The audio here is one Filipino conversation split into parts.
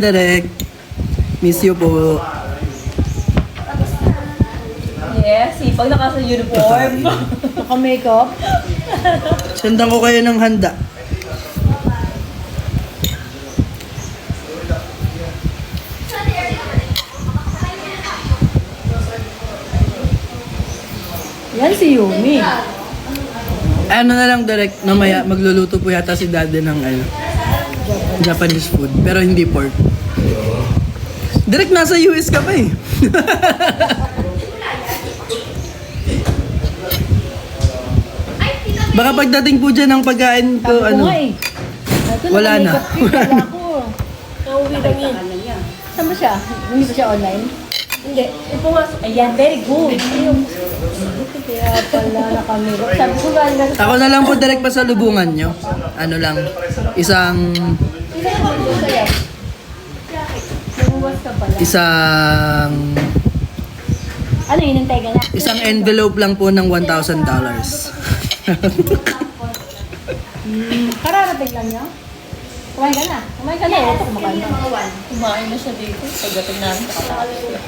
Direk, miss you po. Yes, sipag naka-uniform. Naka-makeup. Sendan ko kayo ng handa. Yan si Yumi. Ano na lang direct, mamaya magluluto po yata si daddy ng Japanese food, pero hindi pork. Direct nasa US ka pa eh. Baka pagdating po dyan ng pagkain ko, wala na. Wala ko. Nauwi lang yan. Saan ba siya? Hindi ba siya online? Hindi. Ipumasok. Ayan, very good. Kaya pala naka-makeup. Sabi ko ba, Ako na lang po direct pasalubungan nyo. Ano lang, isang Nabuwas ka pala. Ano, hinintay ka na? isang envelope lang po ng $1,000. Kararating lang niya? Kumain ka na. Kumain ka na. Ito kumakain ka. Kumain na siya dito. Pagdating namin sa kapatid.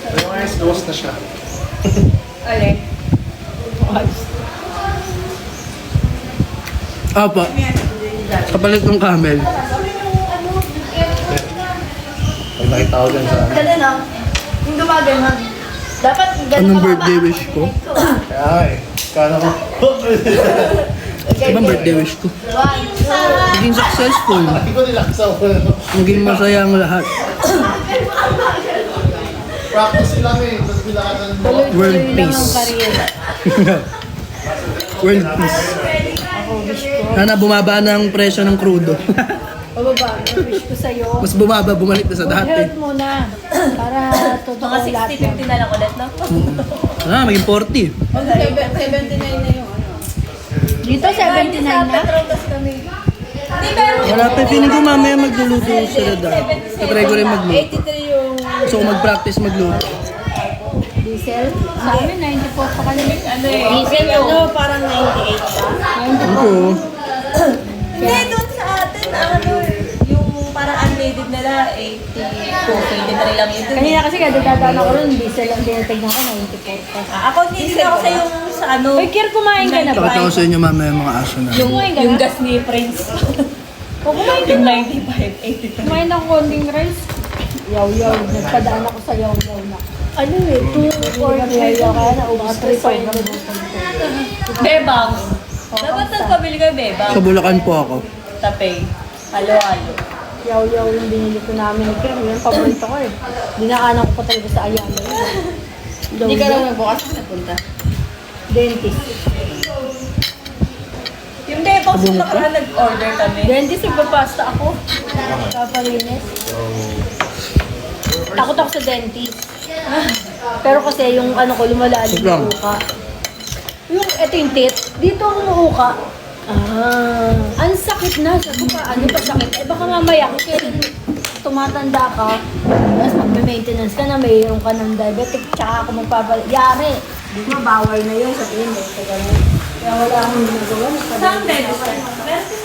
Yung ice ghost na siya. Alin? Opo. Kapalit ng camel. Pag nakita ko dyan sa... Kaya na. Yung gumagano. Dapat Anong birthday wish ko? Kaya kala ko... Ibang birthday wish ko. Maging successful. Hindi ko nilaksaw ko. Maging masaya ang lahat. Practice lang eh. Tapos bilakasan mo. World peace. World peace. Sana bumaba na ang presyo ng crudo. Pababa, wish ko sa'yo. Mas bumaba, bumalik na sa Good dati. health muna. Para totoo Mga lahat. 60-50 na lang ulit, no? Maging 40. 79 na yung ano. Dito, 79 na? Petrotas kami. Hindi, pero... Wala pa, feeling ko mamaya magluluto sila dahil. Katry ko rin magluto. 83 yung So kung mag-practice magluto. diesel. Sa amin, 94 pa kami. Ano eh? Diesel, ano, parang 98 pa. Ako, Hindi, doon sa atin, ano, yung parang unleaded nila, 82, 83 lang yun. Kanina kasi kadadadaan ako rin, diesel lang tinitignan ko, 94 pa. Ako, hindi ako sa yung sa ano. Uy, Kier, kumain ka na ba? pakita ko sa inyo mamaya mga aso na. Kumain ka Yung na? gas ni Prince. O, kumain ka Yung na? 95, 83. Kumain ng konting rice. Yaw-yaw. Nagpadaan ako sa yaw-yaw na. Ano eh, 2 or 3 yaw kaya na ubus 3 pa yun. Bebang. Dapat nagpabili ka, Bebang. Sa Bulacan po ako. Tapay. Halo-halo. Yaw-yaw yung binili ko namin ni Kier. Yun, paborito ko eh. Dinaanan ko pa talaga sa Ayala. Hindi ka lang nagbukas na napunta. Dentist. Yung Bebang sa nakaraan nag-order kami. Dentist, nagpapasta ako. Kapalinis. Takot ako sa dentist. Pero kasi yung ano ko, lumalalim Lang. yung uka. Yung, eto yung tit. Dito ako muuka. Ang sakit na. Sabi ko pa, ano pa sakit? Eh baka mamaya, kasi tumatanda ka, tapos magme-maintenance ka na, mayroon ka ng diabetic, tsaka ako magpapal... Yari! Di ba, bawal na yun sa tingin mo. Sa ganun. Kaya wala akong ginagawa. Saan tayo?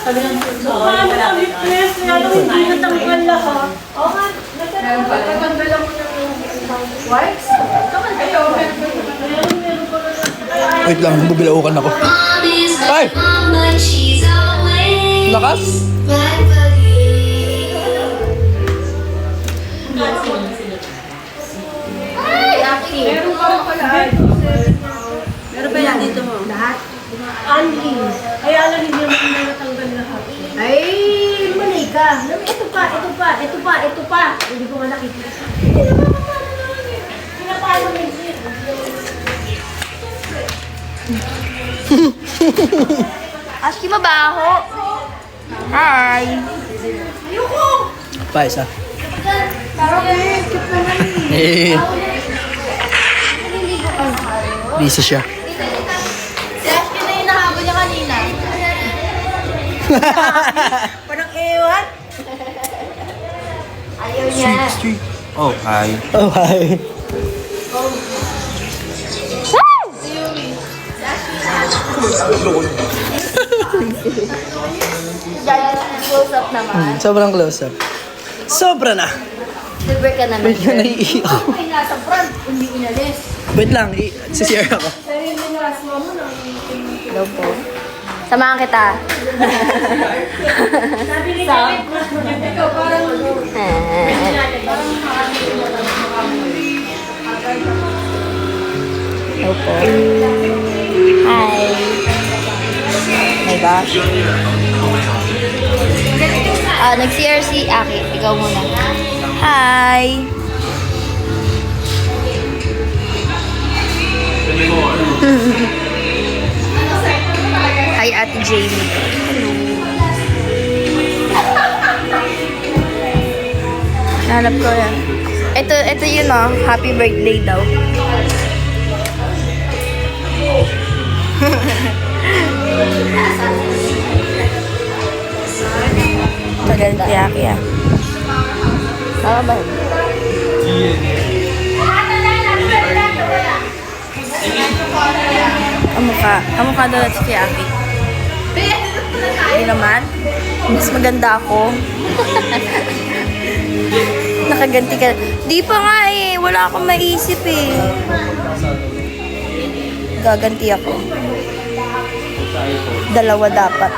Sabi ng paano kami, please? Alam mo, hindi natanggal lahat. Oo nga, natanggal ako ng wipes. Wait lang, bubilaukan ako. Ay! Lakas? Ay, Aki! Meron pa pala. Meron pa yan dito mo? Lahat? Anli. Kaya alam hindi mo na natanggal lahat. Ay, mali ka. Ito pa, ito pa, ito pa, ito pa. Hindi ko nga nakikita. Hindi naman paano naman eh. Pinapalo mo yun. Aski mabaho. Hi. Ayoko! Pa, isa. Parang eh, cute naman Eh, eh. busy siya. Si Aski na yung nahabol niya kanina. Parang ewan. Ayaw niya. Oh, hi. Oh, hi. Dahil close up naman. Sobrang close up. Sobra na. Libre ka naman. Wait lang, naiiyak ako. Ay, nasa front, hindi inalis. Wait lang, sisir ako. Hello po. Samahan kita. Hello po. Hi. My gosh. Nag-CRC Aki. Ikaw muna. Hi. Hi, Ate Jamie. Hanap ko yan. Ito yun oh. Happy birthday daw. Tagal kaya. Tama ba? Kamukha daw si Aki. Hindi naman. Mas maganda ako. Nakaganti ka. Di pa nga eh. Wala akong maisip eh. Gaganti ako. Dalawa dapat.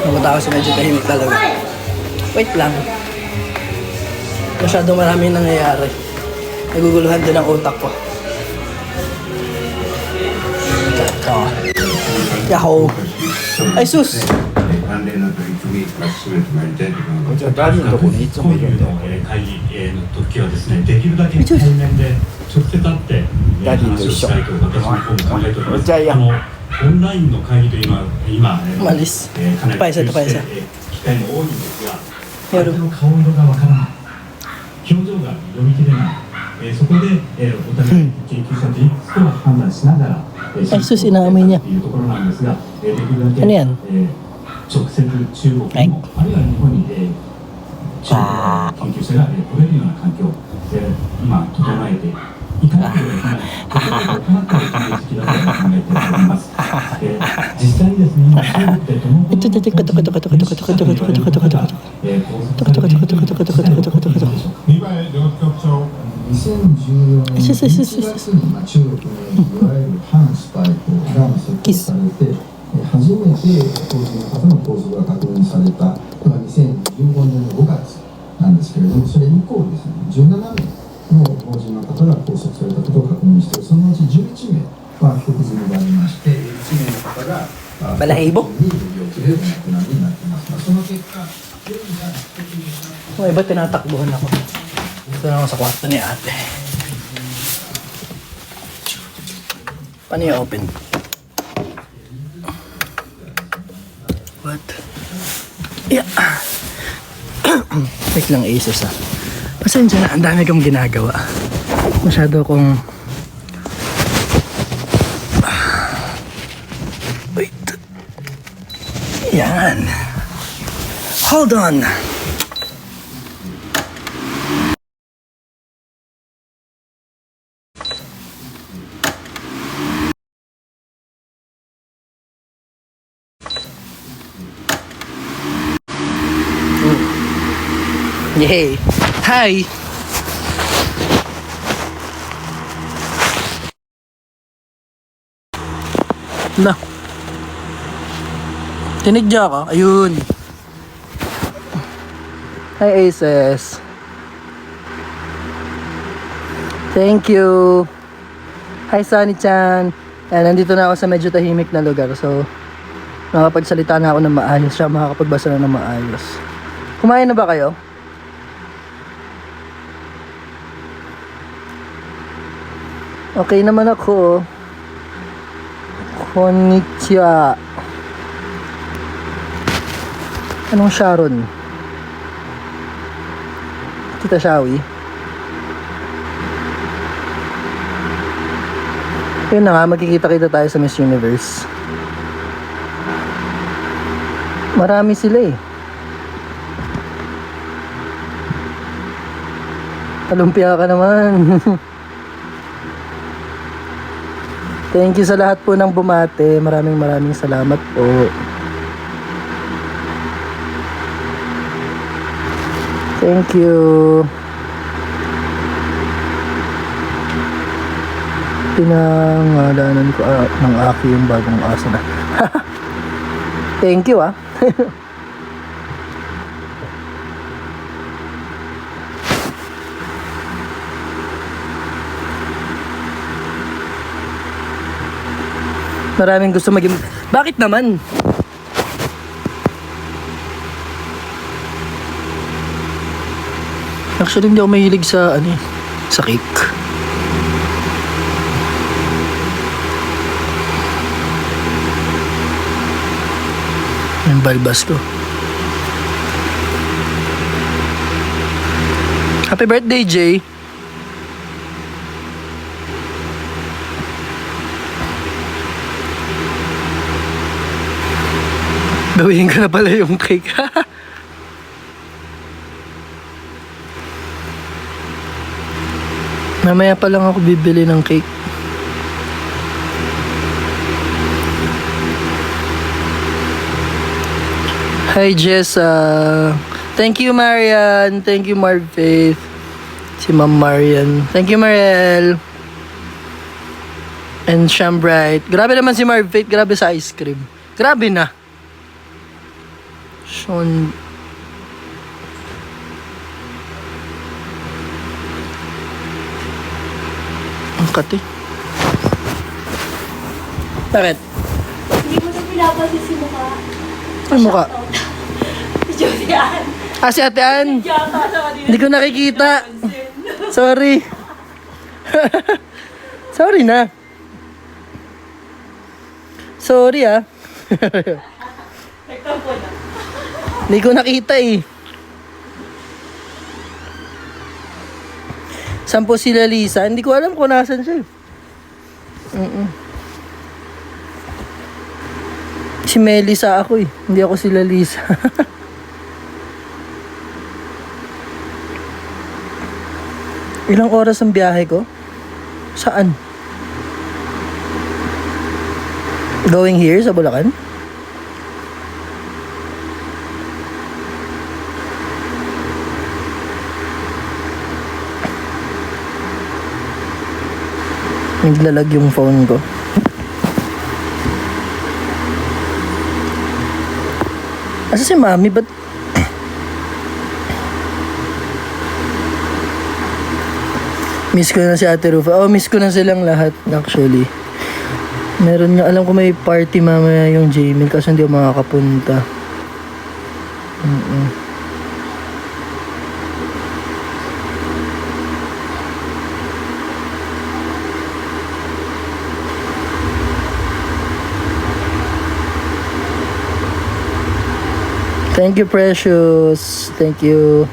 Napunta ako sa medyo tahimik talaga. Wait lang. Masyado marami nangyayari. Naguguluhan din ang utak ko. Ito. Yahoo! Ay sus! 関連の取り組みが進めてまいりたいと思います。じゃあダディのとこにいつもいるんだよ。会議の時はですね、できるだけ対面で直接会ってダディと一緒話をしたいと私の方も考えております。じゃあいやオンラインの会議と今Malis. かなり Paisa, paisa. 機会も多いんですが、相 Pero, 手の顔色がわからない、表情が読み切れない、そこで、お互い研究者といくつか判断しながら、Ay, sus, inaamoy niya. というところなんですが、できるだけ、 Ano yan? 直接中国にも、あるいは日本に、中国の研究者が来れるような環境を、今整えていかなければいけない、ここで行っていく時期だと考えております。実際にですね、今中国でどのくらいの研究者がいらっしゃるのか、リヴァイ両局長2014年1月に中国のいわゆる反スパイ法が設定されて、初めて法人の方の拘束が確認されたのが2015年の5月なんですけれども、それ以降ですね、17名の法人の方が拘束されたことを確認して、そのうち11名は帰国済みがありまして、1名の方がBalahibo? に病気でお亡くなりになっています。その結果、4人が帰国にしたmay iba tinatakbuhan ako. Ito na ako sa kwarto ni ate. Paano i-open? What? Yeah. Wait lang, Asus ah. Pasensya na, ang dami kong ginagawa. Masyado kong... Wait. Yan. Hold on. Yay! Hi! Na. Tinigya ka? Ayun. Hi, Aces. Thank you. Hi, Sunny-chan. Ayan, nandito na ako sa medyo tahimik na lugar. So, makapagsalita na ako ng maayos. Siya makakapagbasa na ng maayos. Kumain na ba kayo? Okay naman ako. Konnichiwa. Anong Sharon? Tita Shawi? Yun na nga, magkikita-kita tayo sa Miss Universe. Marami sila eh. Talumpia ka naman. Thank you sa lahat po ng bumate. Maraming salamat po. Thank you. Pinangalanan ko ng Aki yung bagong aso na. Thank you ah. Maraming gusto maging... Bakit naman? Actually, hindi ako mahilig sa, sa cake. Yung balbas ko. Happy birthday, Jay. Gawin ko na pala yung cake. Mamaya pa lang ako bibili ng cake. Hi Jessa. Thank you Marian. Thank you Marv Faith. Si Ma'am Marian. Thank you Mariel. And Sham Bright. Grabe naman si Marv Faith. Grabe sa ice cream. Grabe na. Sean. Ang kati. Bakit? Hindi mo na pinapansin si mukha. Ay, mukha. Si Julian. Ah, si Ate Ann. Yata sa kanina. Hindi ko nakikita. Sorry. Sorry na. Sorry ah. Nagtampo na. Hindi ko nakita eh. Sampo sila Lisa. Hindi ko alam kung nasan siya. Si Melissa ako eh. Hindi ako sila Lisa. Ilang oras ang biyahe ko? Saan? Going here sa Bulacan? Naglalag yung phone ko. Asa si Mami? Ba't... Miss ko na si Ate Rufa. Oh, miss ko na silang lahat actually. Meron nga, alam ko may party mamaya yung Jamie kasi hindi ako makakapunta. Thank you, Precious. Thank you.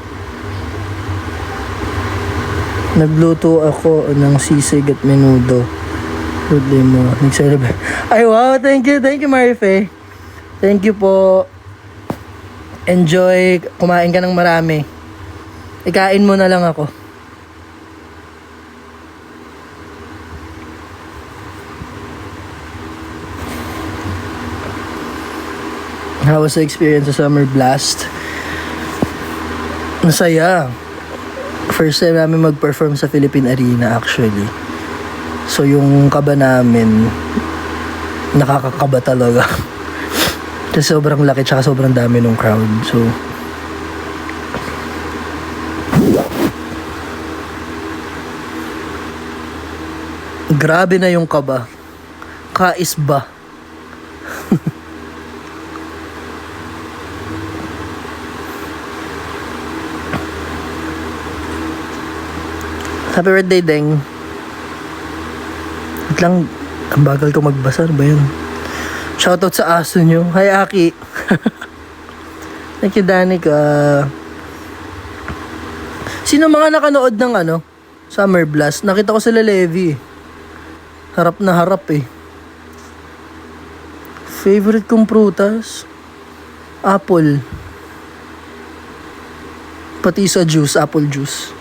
Nagluto ako ng sisig at menudo. Birthday mo. Nag-celebrate. Ay, wow. Thank you. Thank you, Marife. Thank you po. Enjoy. Kumain ka ng marami. Ikain mo na lang ako. How was the experience sa Summer Blast? Masaya. First time namin mag-perform sa Philippine Arena actually. So yung kaba namin, nakakakaba talaga. Kasi sobrang laki tsaka sobrang dami ng crowd. So, grabe na yung kaba. Kaisba. Happy birthday, Deng. Wait lang, ang bagal ko magbasa. Ano ba yun? Shoutout sa aso nyo. Hi, Aki. Thank you, Danica. Sino mga nakanood ng Summer Blast? Nakita ko sila Levi. Harap na harap eh. Favorite kong prutas? Apple. Pati sa juice, apple juice.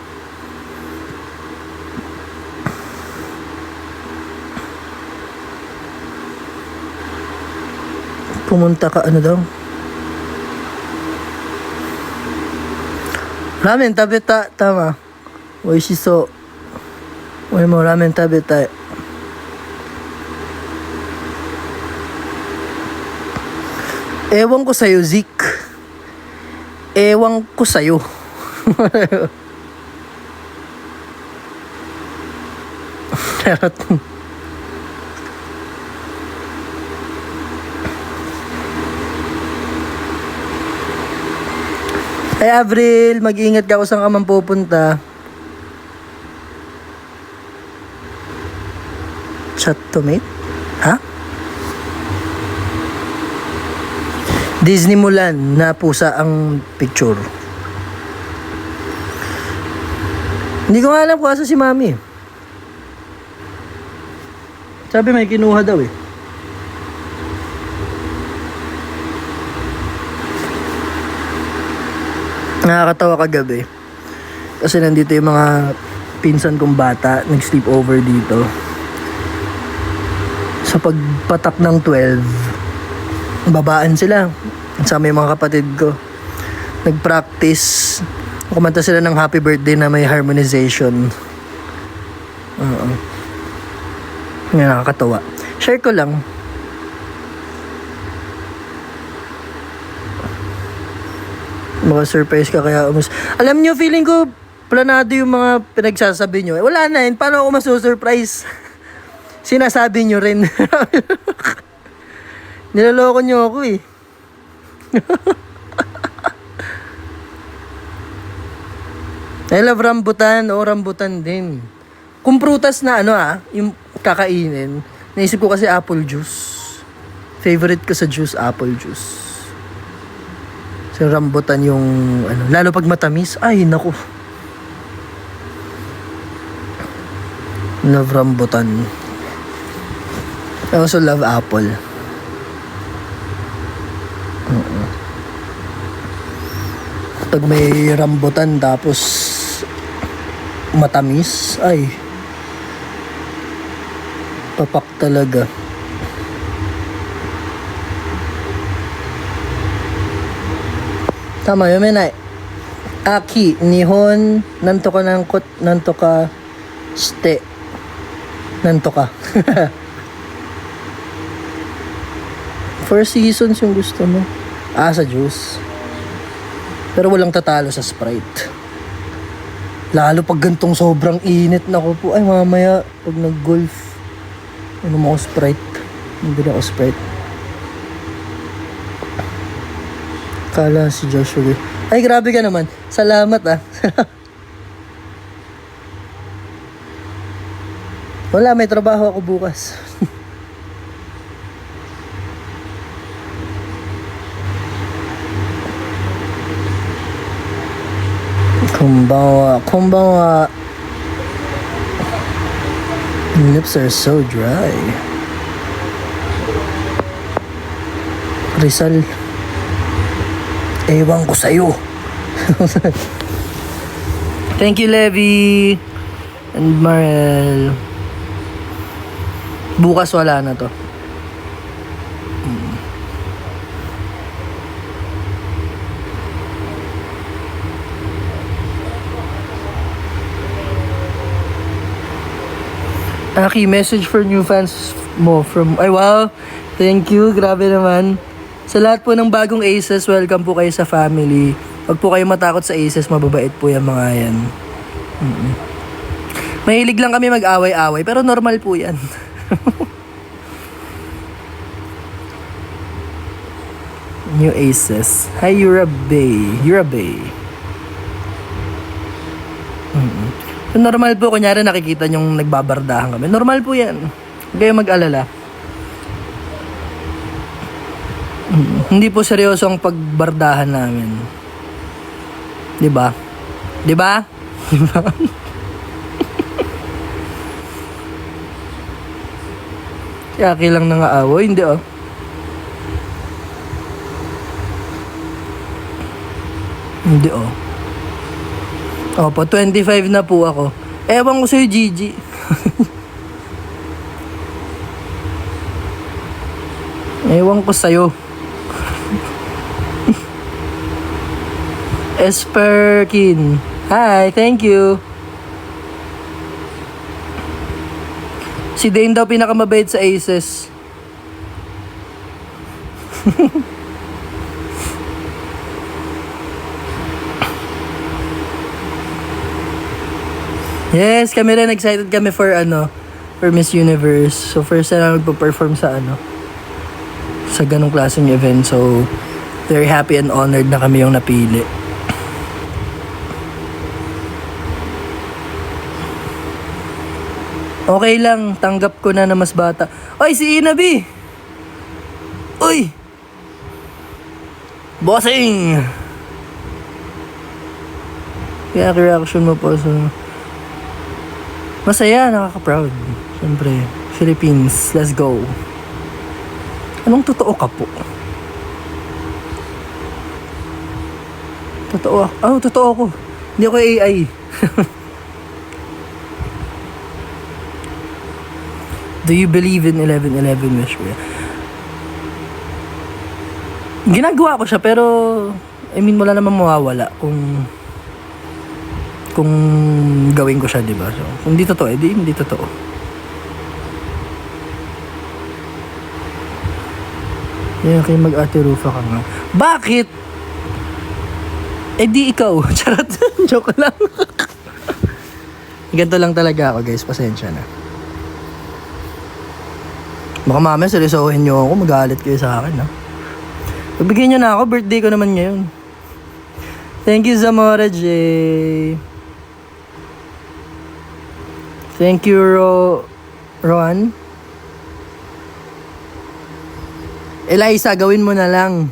Pumunta ka daw? Ramen tabeta, tama. Oishiso. Ore mo ramen tabetai. Ewan ko sa'yo, Zeke. Ewan ko sa'yo. Charot. Ay, Avril, mag-ingat ka kung saan ka man pupunta. Chat to mate? Ha? Disney Mulan na pusa ang picture. Hindi ko nga alam kung asa si Mami. Sabi may kinuha daw eh. Nakakatawa kagabi. Kasi nandito yung mga pinsan kong bata, nag-sleep over dito. Sa pagpatak ng 12, babaan sila. Kasama yung mga kapatid ko. Nag-practice. Kumanta sila ng happy birthday na may harmonization. Oo. Nga nakakatawa. Share ko lang. Baka surprise ka kaya alam nyo, feeling ko planado yung mga pinagsasabi nyo. Wala na yun. Paano ako masusurprise? Sinasabi nyo rin. Niloloko nyo ako eh. I love rambutan. O, rambutan din. Kung prutas na yung kakainin, naisip ko kasi apple juice. Favorite ko sa juice, apple juice. So, rambutan yung, lalo pag matamis, ay, naku. Love rambutan. I also love apple. Pag may rambutan, tapos matamis, ay, papak talaga. Tama, yun menay. Aki, nihon, nanto ka nangkot, nanto ka shite. Nanto ka. 4 seasons yung gusto mo. Sa juice. Pero walang tatalo sa Sprite. Lalo pag gantong sobrang init na ko po. Ay, mamaya, pag nag-golf, mo ako Sprite. Hindi na ako Sprite. Kala si Joshua. Ay, grabe ka naman. Salamat Wala, may trabaho ako bukas. Konbanwa. Lips are so dry. Rizal. Ewan ko sa'yo. Thank you, Levi. And Marel. Bukas wala na to. Aki, message for new fans mo from... Ay, wow! Thank you, grabe naman. Sa lahat po ng bagong Aces, welcome po kayo sa family. Huwag po kayo matakot sa Aces, mababait po yung mga yan. Mahilig lang kami mag-away-away, pero normal po yan. New Aces. Hi, Yura Bay. Normal po, kunyari nakikita nyong nagbabardahan kami. Normal po yan. Huwag kayo mag-alala. Hindi po seryoso ang pagbardahan namin. Diba? Yaki lang nang-aaway, hindi Hindi Opo, 25 na po ako. Ewan ko sa'yo, Gigi. Ewan ko sa'yo. Esperkin. Hi, thank you. Si Dane daw pinakamabait sa Aces. Yes, kami rin excited kami for for Miss Universe. So first na magpo-perform sa sa ganong klaseng event. So very happy and honored na kami yung napili. Okay lang, tanggap ko na mas bata. Oy, si Inabi! Uy! Bossing! Kaya reaction mo po sa... Masaya, nakaka-proud. Siyempre, Philippines, let's go. Anong totoo ka po? Totoo ako. Oh, totoo ako. Hindi ako AI. Do you believe in 11/11 wish ko? Ginagawa ko siya pero I mean wala namang mawawala kung gawin ko siya, di ba? So, kung hindi totoo, hindi totoo. Kaya kayo mag-Ate Rufa ka nga. Bakit? Di ikaw. Charot. Joke lang. Ganito lang talaga ako, guys. Pasensya na. Baka mamaya seryosohin nyo ako. Magalit kayo sa akin, ha? Pagbigyan nyo na ako. Birthday ko naman ngayon. Thank you, Zamora J. Thank you, Ron. Eliza, gawin mo na lang.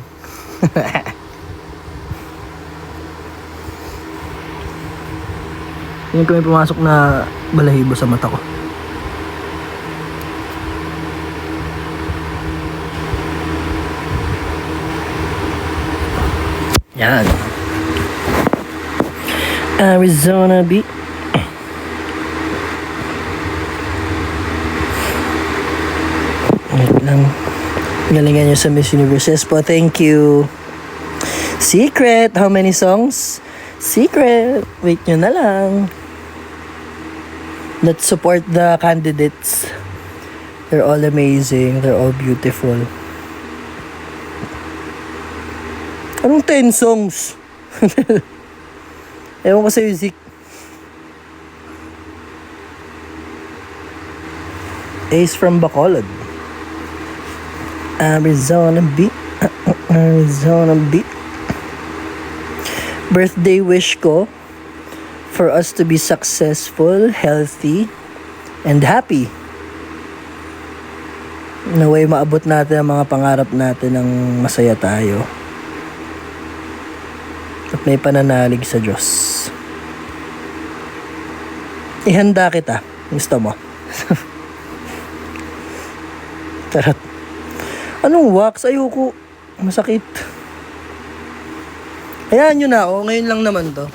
Yan ko may pumasok na balahibo sa mata ko. Yan. Arizona Beach. Wait lang. Galingan nyo sa Miss Universe. Yes po, thank you. Secret. How many songs? Secret. Wait nyo na lang. Let's support the candidates. They're all amazing. They're all beautiful. Anong 10 songs? Ewan ko sa music. Ace from Bacolod. Arizona Beach. Arizona Beach. Birthday wish ko for us to be successful, healthy, and happy. Naway maabot natin ang mga pangarap natin ng masaya tayo. At may pananalig sa Diyos. Ihanda kita. Gusto mo? Tarot. Anong wax? Ayoko. Masakit. Hayaan nyo na ako. Ngayon lang naman to.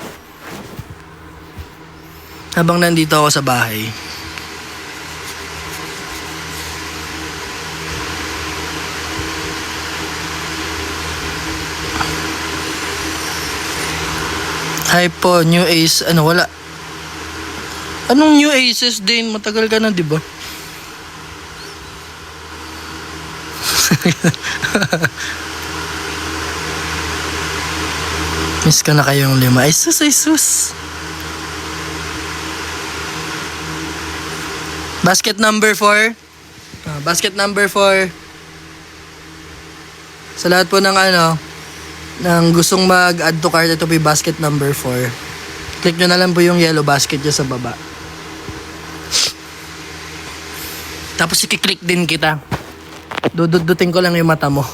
Habang nandito ako sa bahay. Hi po, New Ace. Ano, wala. Anong New Aces din? Matagal ka na, di ba? Miss ka na kayong 5. Ay sus, ay sus. Basket number 4. Basket number 4. Sa lahat po ng ng gustong mag-add to cart, ito po yung basket number 4. Click nyo na lang po yung yellow basket dyan sa baba. Tapos i-click din kita. Dududutin ko lang yung mata mo.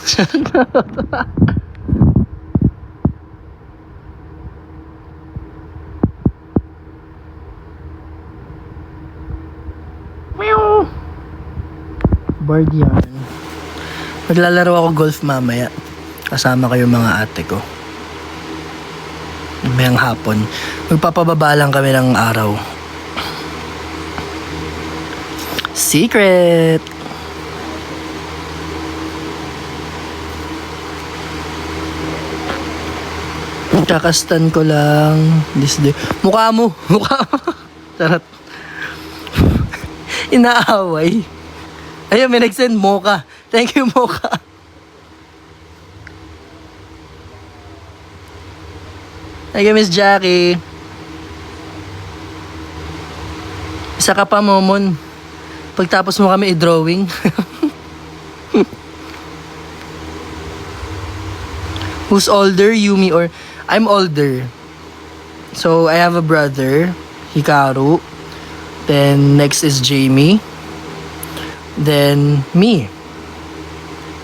Board yarn. Maglalaro ako golf mamaya. Kasama kayo mga ate ko. Mamayang hapon. Magpapababa lang kami ng araw. Secret! Kakastan ko lang this day. Mukha mo. Mukha mo. Charot. Inaaway. Ayun, may nag-send Mocha. Thank you, Mocha. Thank you, Miss Jackie. Isa ka pa, Momon. Pagtapos mo kami i-drawing. Who's older, Yumi or... I'm older. So, I have a brother, Hikaru. Then, next is Jamie. Then, me.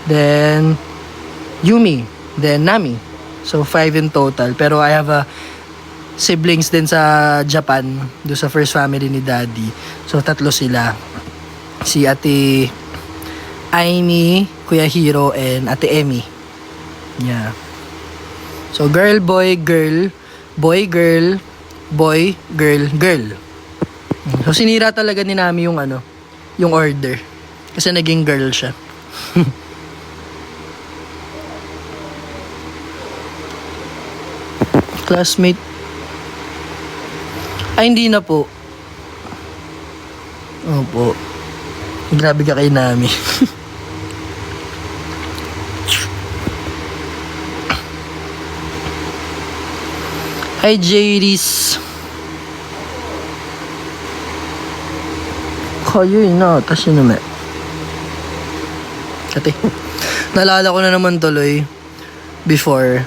Then, Yumi. Then, Nami. So, 5 in total. Pero I have a siblings din sa Japan. Do sa first family ni Daddy. So, 3 sila. Si Ate Aimee, Kuya Hiro, and Ate Emmy. Yeah. So, girl, boy, girl. Boy, girl. Boy, girl, girl. So, sinira talaga ni Nami yung yung order. Kasi naging girl siya. Classmate. Ay, hindi na po. Opo. Grabe ka kay Nami. Hi, Jadis. Kayo na. Tas yun naman. Kati. Naalala ko na naman tuloy. Before.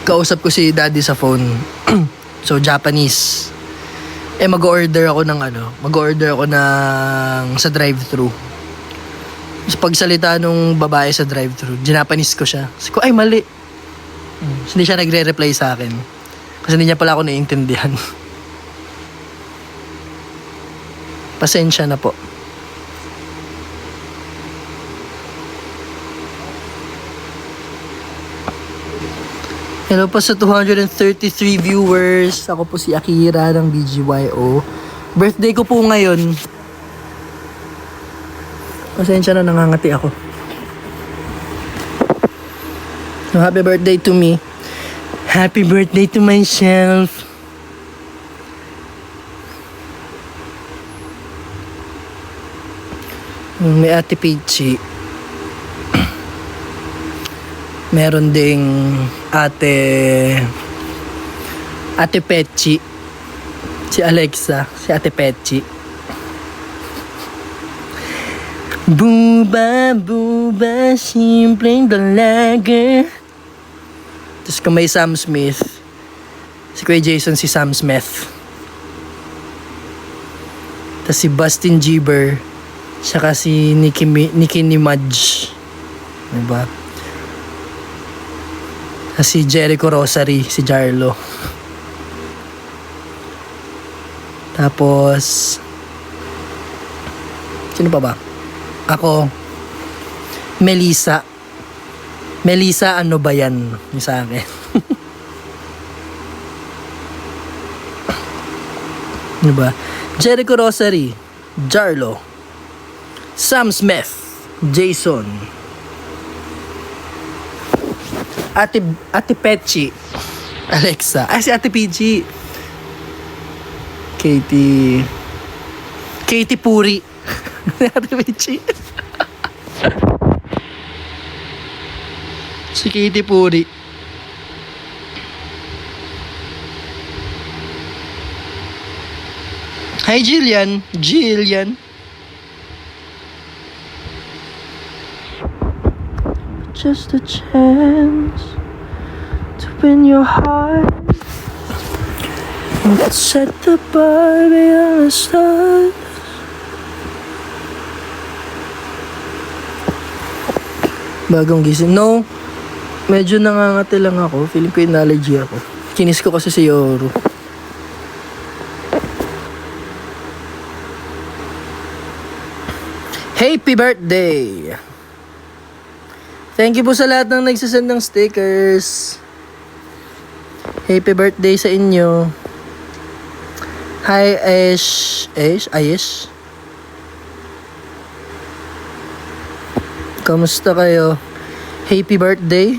Kausap ko si Daddy sa phone. So, Japanese. Mag-order ako ng mag-order ako ng sa drive-thru. So, pagsalita nung babae sa drive-thru, Japanese ko siya. Sabi ko, ay mali. So, hindi siya nagre-reply sa akin. Kasi hindi niya pala ako naiintindihan. Pasensya na po. Hello po sa 233 viewers. Ako po si Akira ng BGYO. Birthday ko po ngayon. Pasensya na, nangangati ako. So, happy birthday to me. Happy birthday to myself. May Ate Peachy. Meron ding Ate Pechi. Si Alexa, si Ate Pechi. Buba, buba, simpleng dalaga. Tapos kung may Sam Smith, si Kuya Jason si Sam Smith. Tapos si Bustin Bieber, saka si Nicki Minaj. Diba? Tapos si Jericho Rosary, si Jarlo. Tapos, sino pa ba? Ako, Melissa. Melissa, ano ba yan? Yung sa akin. Ano ba? Jericho Rosary, Jarlo, Sam Smith, Jason, Ate Pechi, Alexa. Ay, si Ate PG. Katy Puri. Ate Pechi. Si Katy Puri. Hi, Jillian. Just a chance to win your heart. Let's set the bar beyond the stars. Bagong gising. No, medyo nangangati lang ako. Feeling ko in-allergy ako. Kinis ko kasi si Yoru. Happy birthday! Thank you po sa lahat ng nagsasend ng stickers. Happy birthday sa inyo. Hi, Aish. Kamusta kayo? Happy birthday.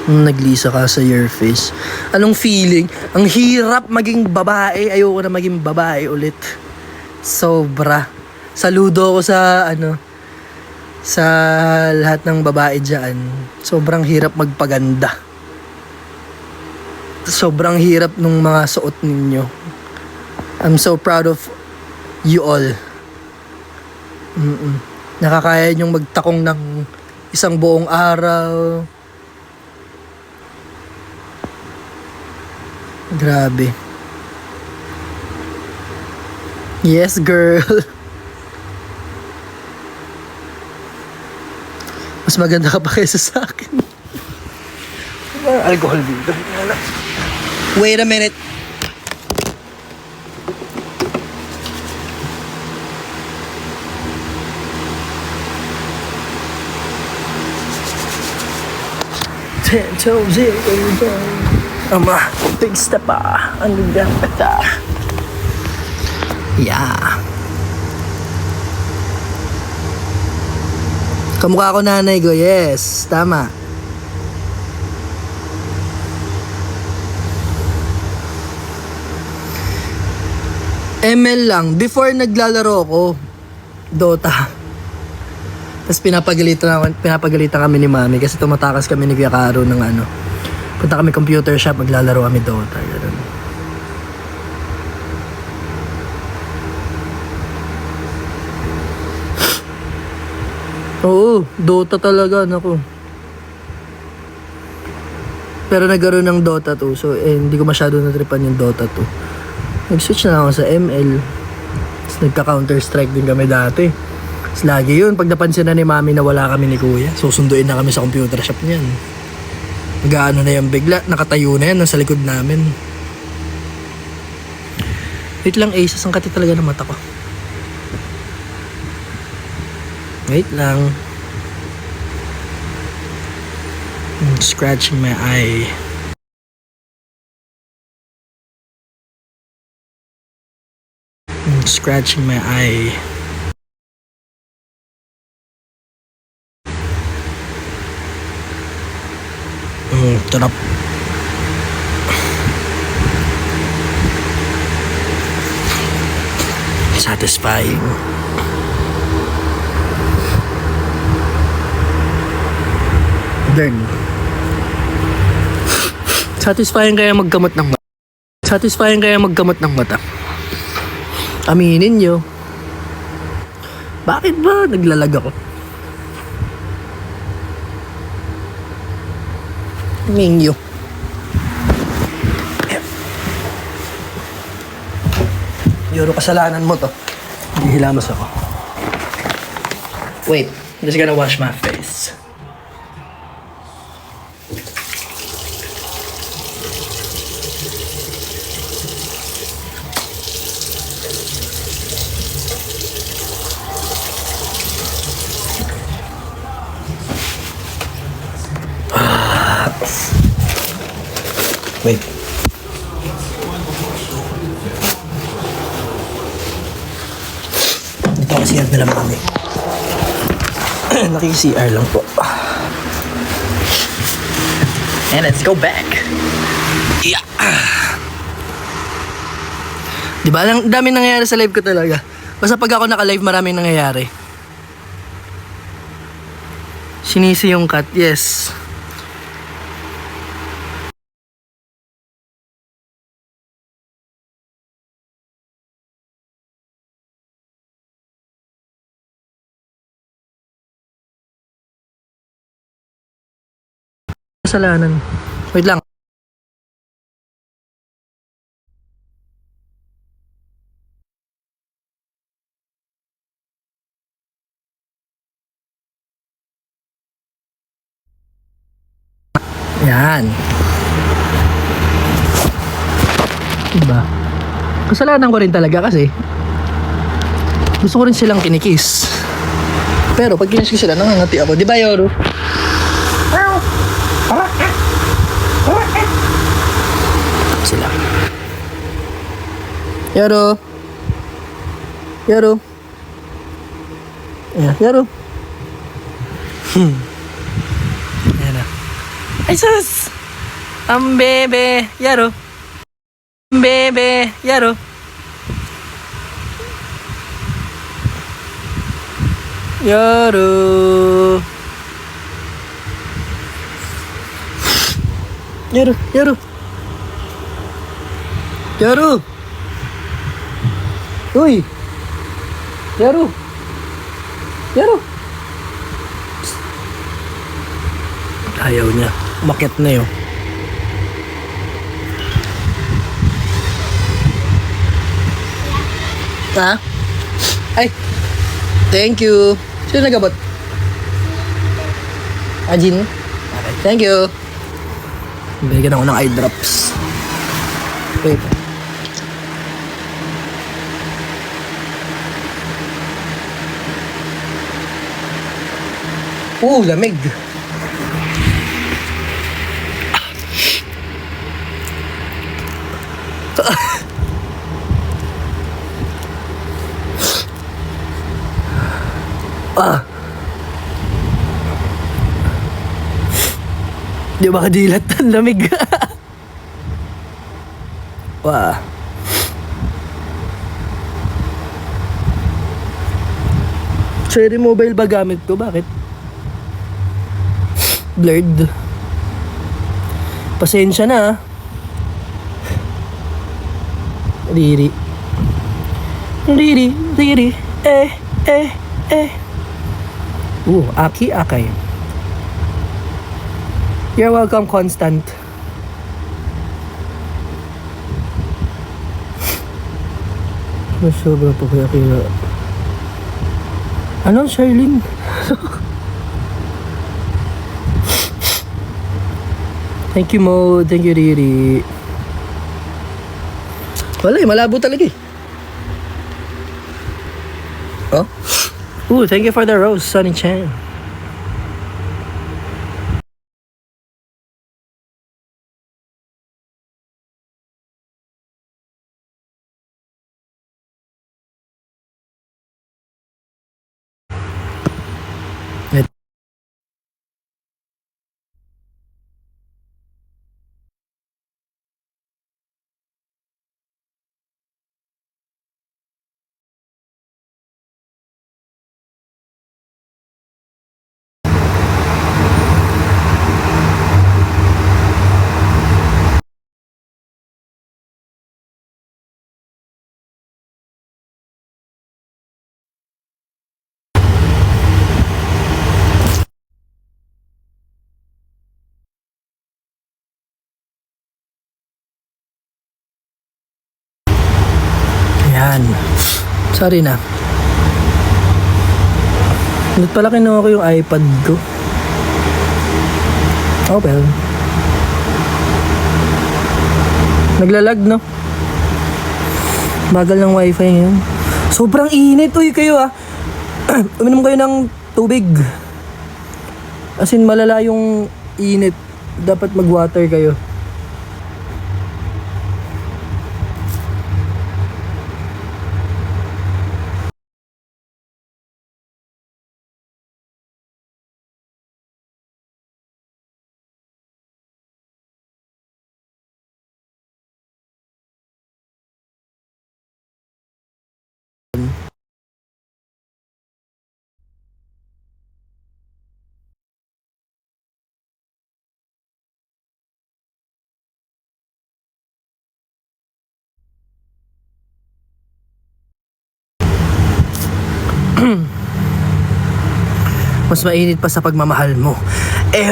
Naglisa ka sa your face. Anong feeling? Ang hirap maging babae. Ayoko na maging babae ulit. Sobra. Saludo ako sa sa lahat ng babae dyan. Sobrang hirap magpaganda. Sobrang hirap nung mga suot ninyo. I'm so proud of you all. Nakakaya nyong magtakong ng isang buong araw. Grabe. Yes, girl. Mas maganda ka pa kaysa sa akin. Alcohol dito. Wait a minute. Ten toes in Ama, big step underground pata. Yeah. Kamukha ko nanay ko, yes. Tama. ML lang. Before naglalaro ko, Dota. Tapos pinapagalitan kami ni Mami kasi tumatakas kami ni Kuya Caro ng punta kami computer shop, maglalaro kami Dota. Ganun. Oo, Dota talaga, naku. Pero nagkaroon ng Dota 2, so hindi ko masyado natripan yung Dota 2. Nag-switch na ako sa ML. Tapos nagka-Counter-Strike din kami dati. Tapos lagi yun, pag napansin na ni Mami na wala kami ni Kuya, susunduin na kami sa computer shop niyan. Mag-ano na yung bigla, nakatayo na yan, nasa likod namin. Wait lang, Aces, ang kati talaga ng mata ko. Wait lang. Scratching my eye. Scratching my eye. Tarap. Satisfying. Learn. Satisfying kaya magkamot ng mata. Satisfying kaya magkamot ng mata. Aminin nyo. Bakit ba naglalag ako? Mingyo. Yoro, kasalanan mo to. Hihilamos ako. Wait, I'm just gonna wash my face. Wait. Ito kasi CR nila Mami. Naki-CR lang po. And let's go back. Yeah. Diba? Ang dami nangyayari sa live ko talaga. Basta pag ako naka-live, maraming nangyayari. Sinisi yung cut. Yes. Kasalanan. Wait lang. Yan. Diba? Kasalanan ko rin talaga kasi gusto ko rin silang kinikiss. Pero pag kinikiss ko sila, nangangati ako. Diba, Yoro? Sila. Yoro. Yoro. Yeah, Yoro. Ayan na. Ay, sus! Ang bebe, yaro. Bebe, yaro. Yaro. Yaro, yaro. Yaro. Uy. Yaro. Yaro. Psst. Ayaw niya. Umakyat na yun. Ha? Ay. Thank you. Sino nagabot? Ajin? Okay, thank you. Bigyan ako ng eye drops. Wait. Lamig. Di ba kadilat ang lamig? Wah. Cherry mobile ba gamit ko? Bakit? Blurred. Pasensya na. Riri. Riri. Riri. Aki, akay. You're welcome, Constant. Sobra po kaya kaya. Ano, Charlene? Thank you, Mo. Thank you, Riri. Wala malabo talaga eh. Oh? Thank you for the rose, Sunny Chan. Ayan. Sorry na. Ba't pala kinuha ko yung iPad ko? Oh well. Naglalag, no? Bagal ng wifi ngayon. Sobrang init. Uy, kayo uminom kayo ng tubig. As in, malala yung init. Dapat mag-water kayo. Mas mainit pa sa pagmamahal mo.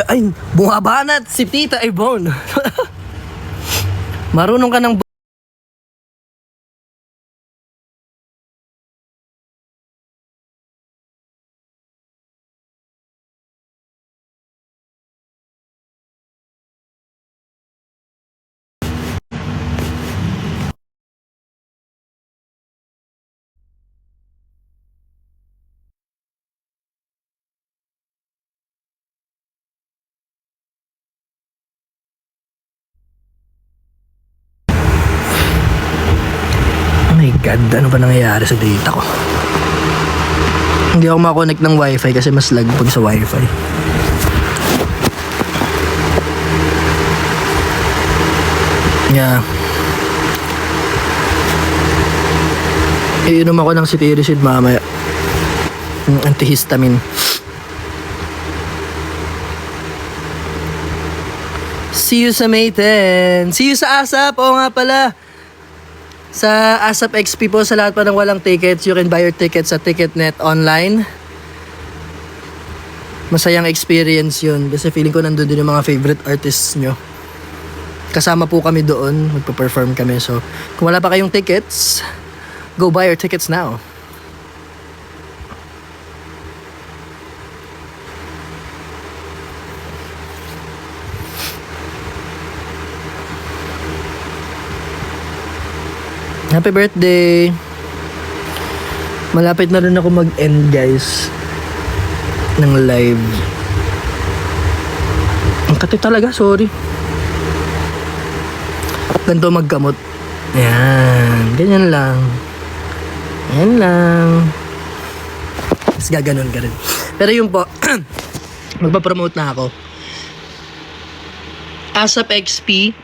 Ay, bumabanat si Tita Ibon. Marunong ka ng my God, ano ba nangyayari sa data ko? Hindi ako makakonect ng wifi kasi mas lag pag sa wifi. Yeah. Iinom ako ng cetirizine mamaya. Antihistamine. See you sa May 10. See you sa ASAP. Oo nga pala. Sa ASAP XP po, sa lahat pa ng walang tickets, you can buy your tickets sa Ticketnet online. Masayang experience yun. Kasi feeling ko nandun din yung mga favorite artists nyo. Kasama po kami doon. Magpa-perform kami. So, kung wala pa kayong tickets, go buy your tickets now. Happy birthday! Malapit na rin ako mag-end, guys, ng live. Ang kati talaga, sorry. Ganito magkamot. Ayan, ganyan lang. Ayan lang. Tapos gaganon ka rin. Pero yun po, magpapromote na ako. ASAP XP,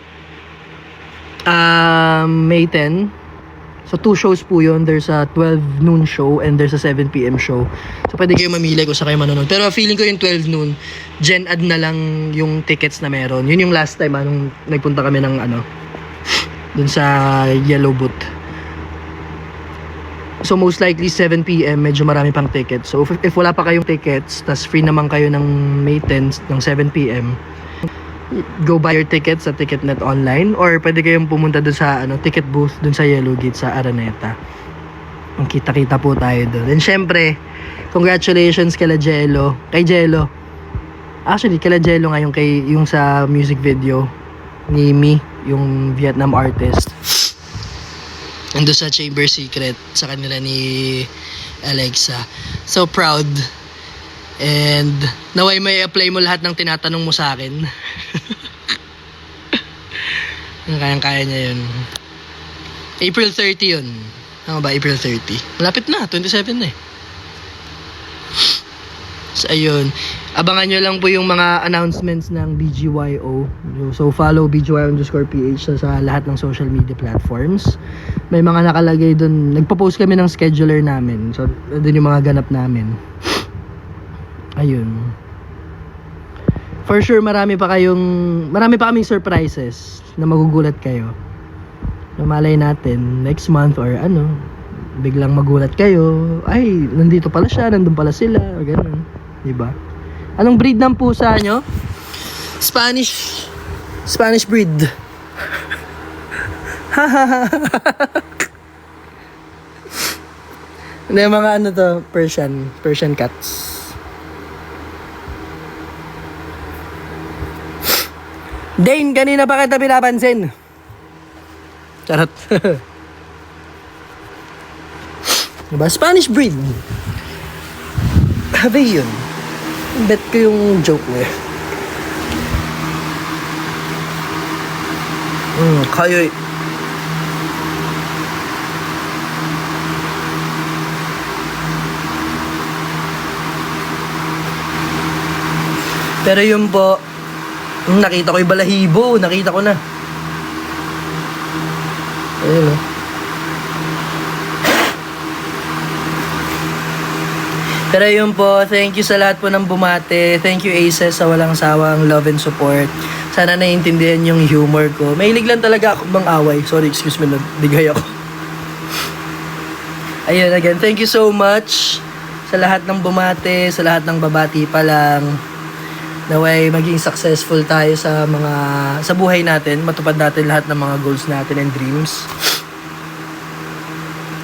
May 10. So, 2 shows po yun. There's a 12 noon show and there's a 7 p.m. show. So, pwede kayo mamili kung sa kayo manonood. Pero feeling ko yung 12 noon, gen ad na lang yung tickets na meron. Yun yung last time, nung nagpunta kami ng dun sa Yellow Boot. So, most likely 7 p.m. medyo marami pang tickets. So, if wala pa kayong tickets, tas free naman kayo ng May 10 ng 7 p.m., go buy your tickets sa Ticketnet online, or pwede kayong pumunta dun sa ticket booth dun sa Yellow Gate sa Araneta. Ang kita-kita po tayo dun. And syempre, congratulations kay Jello. Actually, kay Jello nga yung sa music video ni Mi, yung Vietnam artist. Ando sa Chamber Secret sa kanila ni Alexa. So proud. And naway may apply mo lahat ng tinatanong mo sa akin. Kayang-kaya niya yun. April 30 yun. Tama ba? April 30. Malapit na. 27 na eh. So ayun. Abangan nyo lang po yung mga announcements ng BGYO. So follow BGYO_PH sa lahat ng social media platforms. May mga nakalagay dun. Nagpo-post kami ng scheduler namin. So dun yung mga ganap namin. Ayun. For sure, marami pa kaming surprises na magugulat kayo. Malay natin, next month or biglang magulat kayo. Ay, nandito pala siya, nandun pala sila, o ganun. Diba? Anong breed ng pusa nyo? Spanish breed. Hindi, mga Persian cats. Dane, kanina pa kita pinapansin. Charot. Diba? Spanish breed. Habi yun. Bet ko yung joke mo eh. Kayo eh. Pero yun po, nakita ko yung balahibo. Nakita ko na. Ayun o. Pero yun po, thank you sa lahat po ng bumate. Thank you Aces sa walang sawang love and support. Sana naiintindihan yung humor ko. Mahilig lang talaga ako mang-away. Sorry, excuse me, nadigay ako. Ayun, again, thank you so much sa lahat ng bumate, sa lahat ng babati pa lang. Naway maging successful tayo sa buhay natin, matupad natin lahat ng mga goals natin and dreams.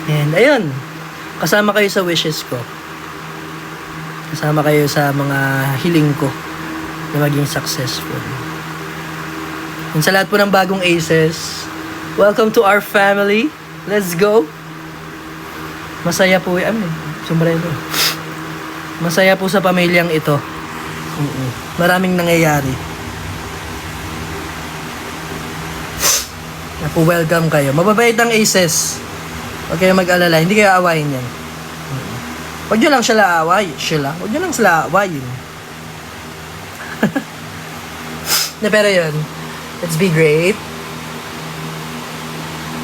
And ayun, kasama kayo sa wishes ko. Kasama kayo sa mga hiling ko na maging successful. And sa lahat po ng bagong Aces, welcome to our family. Let's go. Masaya po sombrero. Masaya po sa pamilyang ito. Maraming nangyayari. Napo-welcome kayo. Mababait ang Aces. Huwag kayo mag-alala. Hindi kayo aawayin yan. Huwag nyo lang sila aawayin. Huwag nyo lang sila aawayin. Pero yun. Let's be great.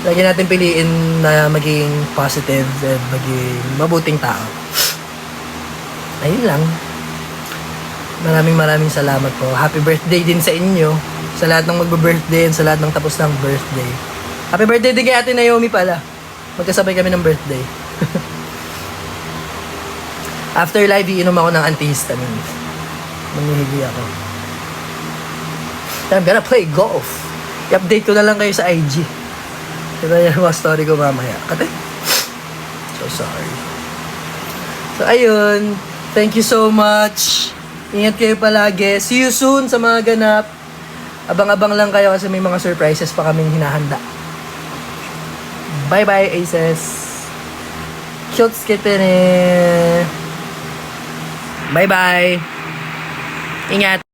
Lagi natin piliin na maging positive and maging mabuting tao. Ayun lang. Maraming salamat po. Happy birthday din sa inyo. Sa lahat ng magbe-birthday and sa lahat ng tapos ng birthday. Happy birthday din kay Ate Naomi pala. Magkasabay kami ng birthday. After live, iinom ako ng antihistamine. Manihigi ako. I'm gonna play golf. I-update ko na lang kayo sa IG. Ito yan mga story ko mamaya. Kate? So sorry. So ayun. Thank you so much. Ingat kayo palagi. See you soon sa mga ganap. Abang-abang lang kayo kasi may mga surprises pa kaming hinahanda. Bye-bye, Aces. Cute kitten eh. Bye-bye. Ingat.